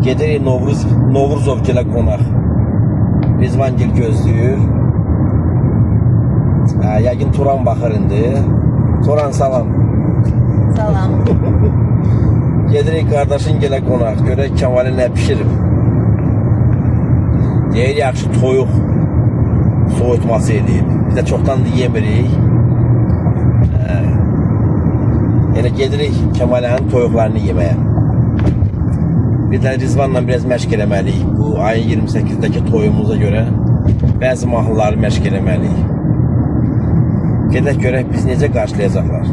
Gedirik Novruzov gilə qonaq. Rizvangil gözləyir. Yəqin Turan baxır indi. Turan salam. Salam. Gedirik qardaşın gilə qonaq. Görək Kəmalı nə pişirib. Deyir yaxşı toyuq soğutması edib. Biz də çoxdan da yemirik. Yəni gedirik Kəmalinin toyuqlarını yeməyə. Bir də Rizvanla biraz məşq eləməliyik. Bu ayın 28-dəki toyumuza görə bəzi mahnıları məşq eləməliyik. Gedək görək biz necə qarşılayacaqlar.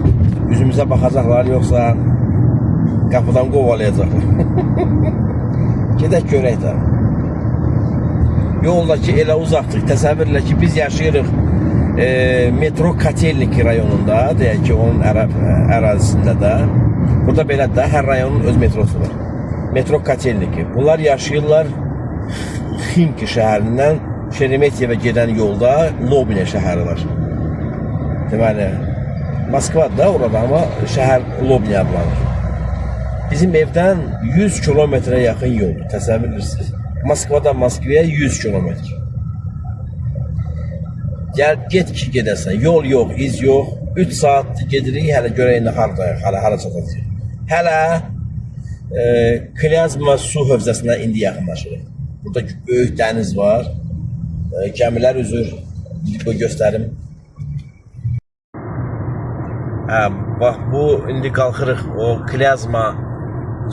Üzümüzə baxacaqlar yoxsa qapıdan qovalayacaqlar. Gedək görək də. Yoldakı elə uzaqdıq. Təsəvvürlə ki biz yaşayırıq metro Kotelniki rayonunda, deyək ki onun ərazisində də. Burada belə də hər rayonun öz metrosu var. Metro Kotelniki. Bunlar yaşayırlar Ximki şəhərindən Şeremetiyevə gedən yolda Lobinə şəhəri var. Deməli, Moskvadır da orada, amma şəhər Lobinə adlanır. Bizim evdən 100 kilometrə yaxın yoldur, təsəvvür edirsiniz. Moskvadan Moskvaya 100 kilometr. Gəl, get ki gedəsən, yol yox, iz yox. 3 saat gedirik, hələ görək indi haradayıq, hara çatacaq. Hələ Klyazma su hövzəsinə indi yaxınlaşırıq. Burada böyük dəniz var. Gəmilər üzür. Bu göstərim. Bax bu indi qalxırıq o Klyazma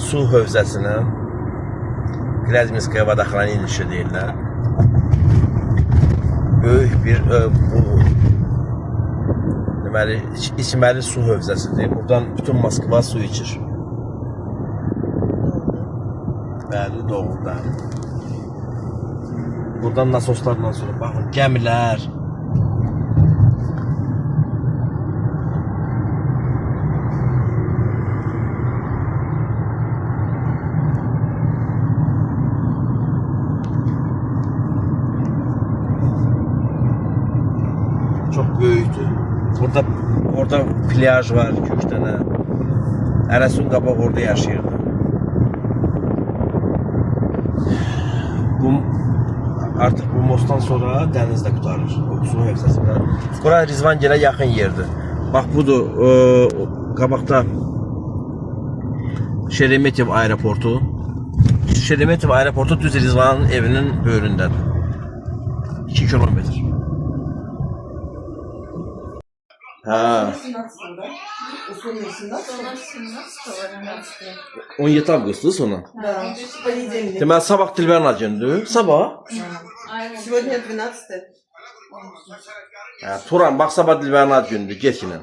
su hövzəsinə. Klyazminskaya Vodoxranı inişi deyirlər. Böyük bir bu deməli içməli su hövzəsidir. Buradan bütün Moskva su içir. Bəli, doğrudan. Buradan nasoslarla sonra baxın, gəmilər. Çox böyükdür. Orada plyaj var 2-3 dənə. Ərəsun qabaq orada yaşayırdı. Artıq bu mostdan sonra dəniz də qutarır. O su hövzəsindən. Bura Rizvangilə yaxın yerdir. Bax budur, qabaqda Şeremetyev aeroportu. Şeremetyev aeroportu düz Rizvanın evinin böyründədir. 2 kilometr. Ha. 17 avqustdur sonra. Да, понедельник. Deməli sabah Dilbərin gündür. Sabah? Сегодня 12. Turan, bax sabah Dilbərin gündür. Get yine.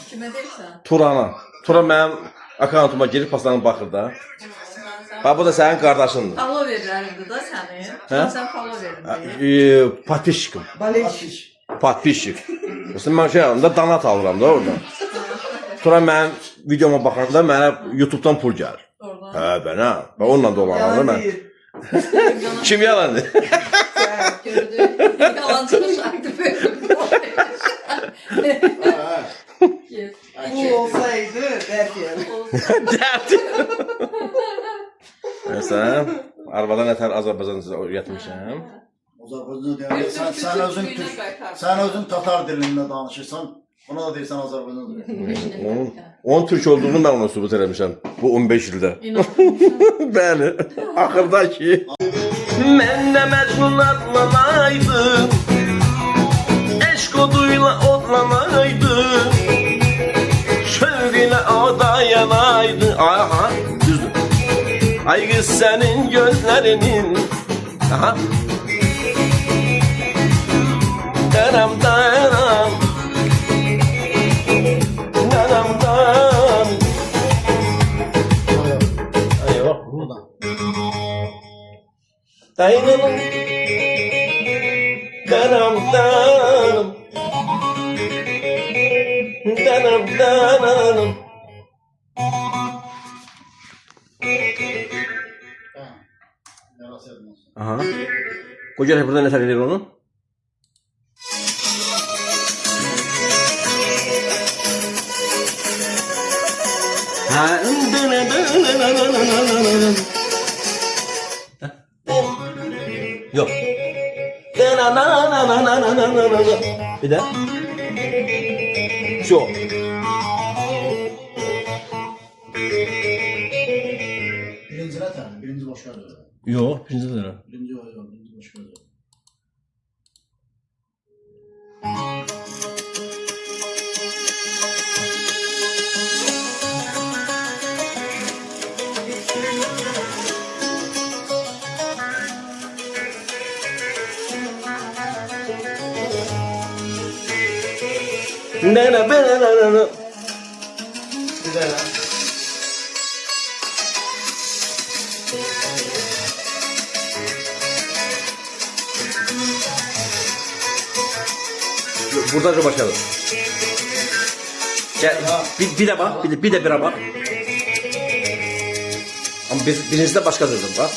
Kime deyirsən? Turana. Turan mənim akkauntuma girib paslarına baxır da. Bax bu da sənin qardaşındır. Follow verirlərdi da səni. Hə? Sən follow verirdin. Подписчикım. Болельщик. Подписчик. Mesela mən şey alıram da donat alıram da orada. Turan mənim videoma baxanda mənə YouTube'dan pul gəlir. Oradan. Hə, bənə. Və onunla dolanır mən. Kim yalandı? Gördük. Yalancının şarkı böyle. Bu olsaydı derken. Dərdi. Mesela arvadan nətər Azərbaycanca öyrətmişəm. Azərbaycan deyəndə sən özün Tatar dilində danışırsan, ona da deyirsən Azərbaycan dilində. Onun Türk olduğunu mən ona sübut eləmişəm bu 15 ildə. Bəli, axırda ki mən də Məcnun adlanaydım, eşq oduyla odlanaydım, şövq ilə oda yanaydı. Aha, düzdür. Ay qız sənin gözlərinin, aha, daram daram, daram daram. Ay bak burada. Dayanalım. Daram daram. Daram daram. Aha. Koca burada ne takılır onu? Ha, Yok. Na na na na na na na na na. Bir de. Şu. Birinci ne tane? Birinci boş ver. Yok, birinci lira. Birinci var ya, birinci boş ver. Na na na na na. Bir de lan. Buradan başlayalım. Gel, bir de bak, bir de bire bak. Ama birincisi de başka dedim bak.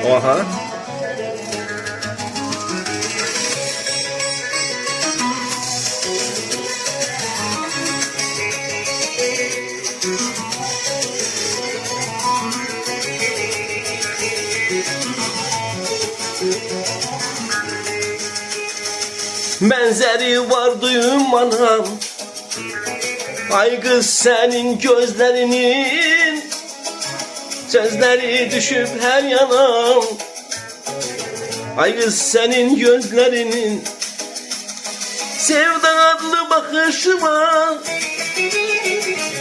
Oha. Benzeri vardığım anam. Ay kız senin gözlerinin sözleri düşüp her yanam. Ay kız senin gözlerinin sevda adlı bakışıma,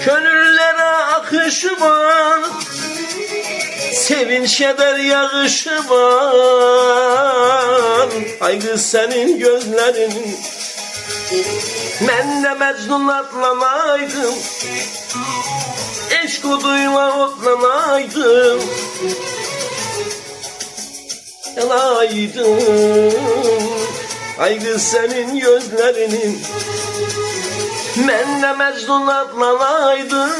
gönüllere akışıma, sevinç eder yağışıma. Ay kız senin gözlerinin ben de Mecnun atlanaydım, eşk oduyla otlanaydım, yanaydım. Ay kız senin gözlerinin ben de Mecnun atlanaydım,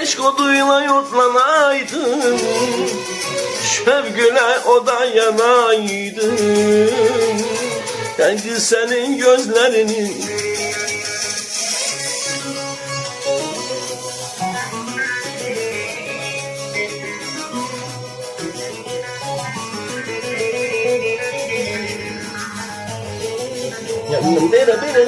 eşk oduyla yotlanaydım, şevgüle o da yanaydım. Ay kız senin gözlerinin yanım dere bere.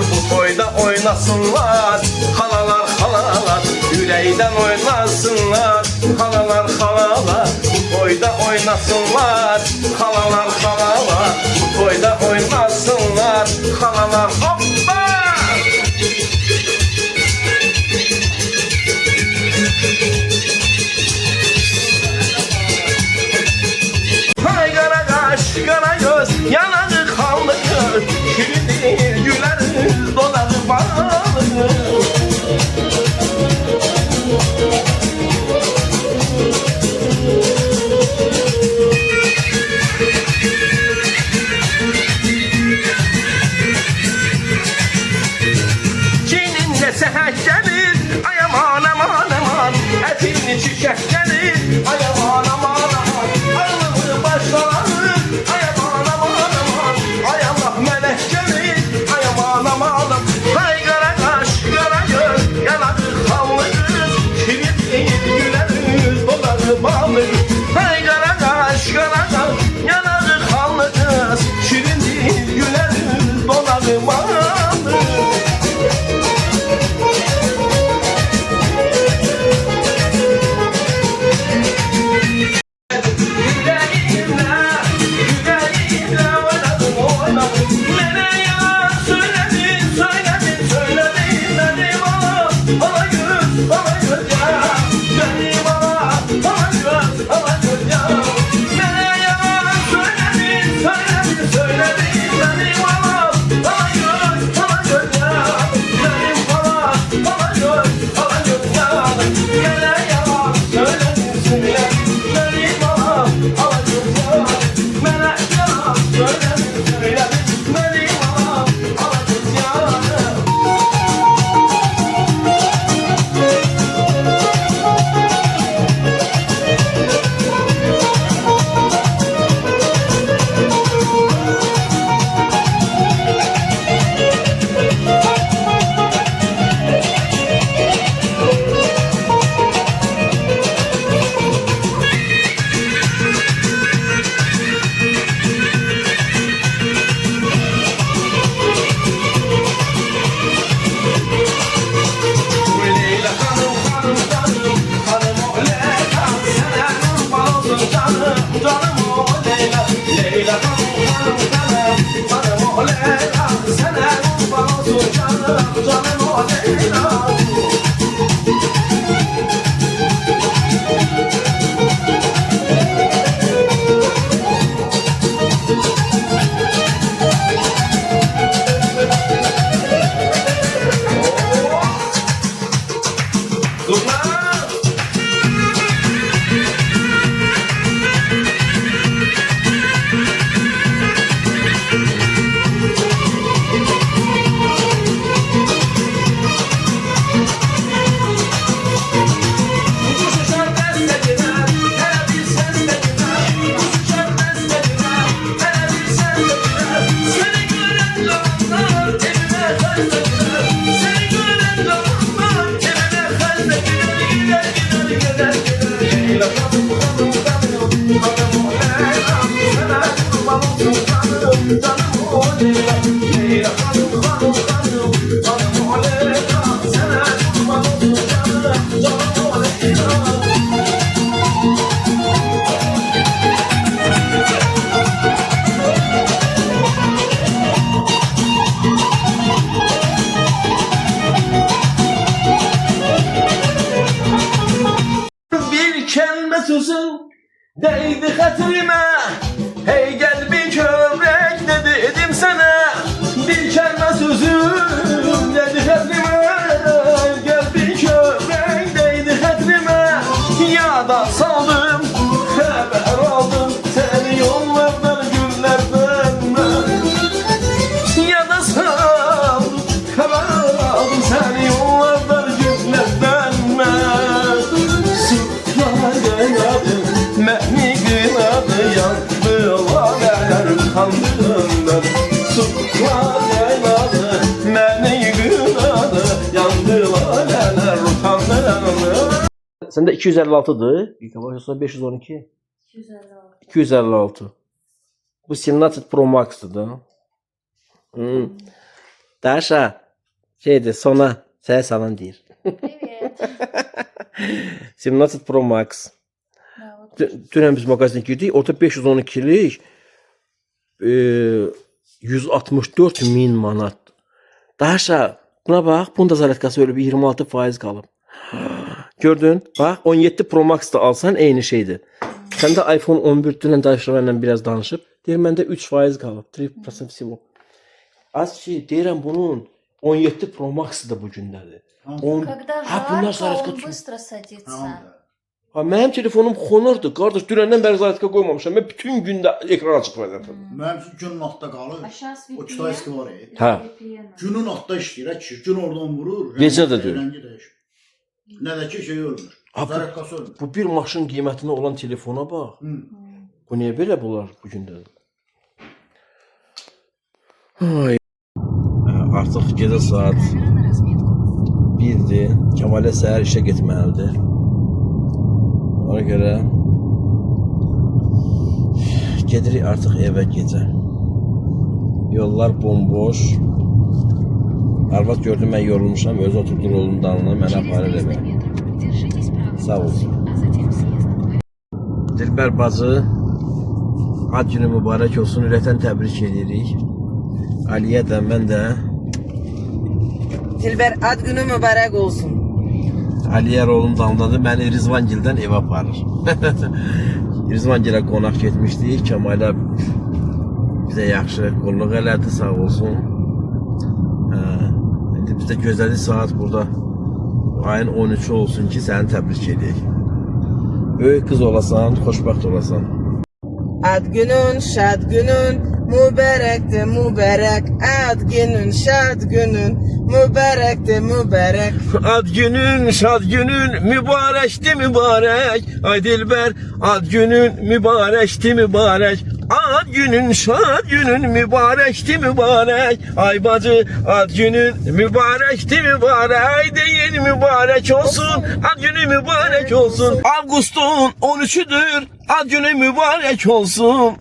Bu boyda oynasınlar halalar halalar, yüreğden oynasınlar halalar halalar. Bu boyda oynasınlar halalar halalar, bu boyda oynasınlar halalar. Hoppa! Hay kara kaş kara göz yanağı kanlı göz, şirin değil güleriz doları bağlı. Çiğninle seher gelir ay aman aman aman, etini çiçek gelir ay aman aman aman, alnını başlarını ay aman aman aman, ay Allah melek gelir ay aman aman aman. Hay kara kaş kara göz yanağı kanlı kız, şirin değil güleriz doları bağlı. Hay kara kaş kara göz yanağı kanlı kız, şirin değil güleriz doları bağlı. sözün değdi hatırıma. Hey gel bir kövrek ne dedim sana. Bir kelime sözün değdi hatırıma. Gel bir kövrek değdi hatırıma. Ya da saldım haber aldım seni yollardan günlerden. Ya da saldım haber aldım seni yollardan günlerden. Məni qınadı yandı lalələr utandığımdan. Sular yayladı məni qınadı yandı lalələr utandığımdan. Səndə 256-dır. Yoxsa 512? 256. 256. Bu 17 Pro Max-dır da. Daşa şeydir sona sənə salan deyir. Evet. 17 Pro Max. Dünən biz magazinə girdik. Orada 512'lik 164 min manat. Daha aşağı buna bax. Bunun da zaryadkası öyle bir 26% qalıb. Gördün? Bax 17 Pro Max da alsan eyni şeydir. Sən də iPhone 11 dünən danışıqlarla biraz danışıb. Deyir məndə 3% qalıb. 3% всего. Az şey deyirəm bunun 17 Pro Max da bu gündədir. Когда bunlar жарко, zaryadka он tutmuyor. быстро садится. Tamam da. Ha mənim telefonum xonurdu. Qardaş dünəndən bəri zaryadka qoymamışam. Mən bütün gündə ekran açıq vəziyyətdə. Mənim üçün günün altda qalır. А сейчас O VPN. kitayski var ya. Ha. VPN. Günün altda işləyir. Ki, gün oradan vurur. Gecə də deyil. Rəngi dəyişir. Nə də ki şey ölmür. Ha, Zaryadkası ölmür. Bu bir maşın qiymətinə olan telefona bax. Hı. Bu niyə belə bular bu gündə? Ay. Artıq gecə saat 1-dir. Kəmalə səhər işə getməlidir. Ona görə gedirik artıq evə gecə. Yollar bomboş. Arvad gördü mən yorulmuşam, özü oturdu rolun dalına, mənə aparır evə. Sağ olsun. Dilbər bacı, ad günü mübarək olsun, ürəkdən təbrik edirik. Aliyə də, mən də. Dilber ad günü mübarek olsun. Aliyə rolun dalındadır, məni Rizvangildən evə aparır. Rizvangilə qonaq getmişdik, Kəmalə bizə yaxşı qulluq elədi, sağ olsun. İndi bizdə gözlədi saat burada ayın 13'ü olsun ki, səni təbrik edək. Böyük qız olasan, xoşbəxt olasan. Ad günün, şad günün, mübarekti mübarek. Ad günün, şad günün, mübarekti mübarek. Ad günün, şad günün, mübarəkdi mübarək. Ay Dilbər, ad günün, mübarəkdi mübarək. Ad günün, şad günün, mübarəkdi mübarək. Ay bacı, ad günün, mübarəkdi mübarək. Deyin mübarək olsun, ad günü mübarək olsun. Avqustun 13'üdür, ad günü mübarək olsun.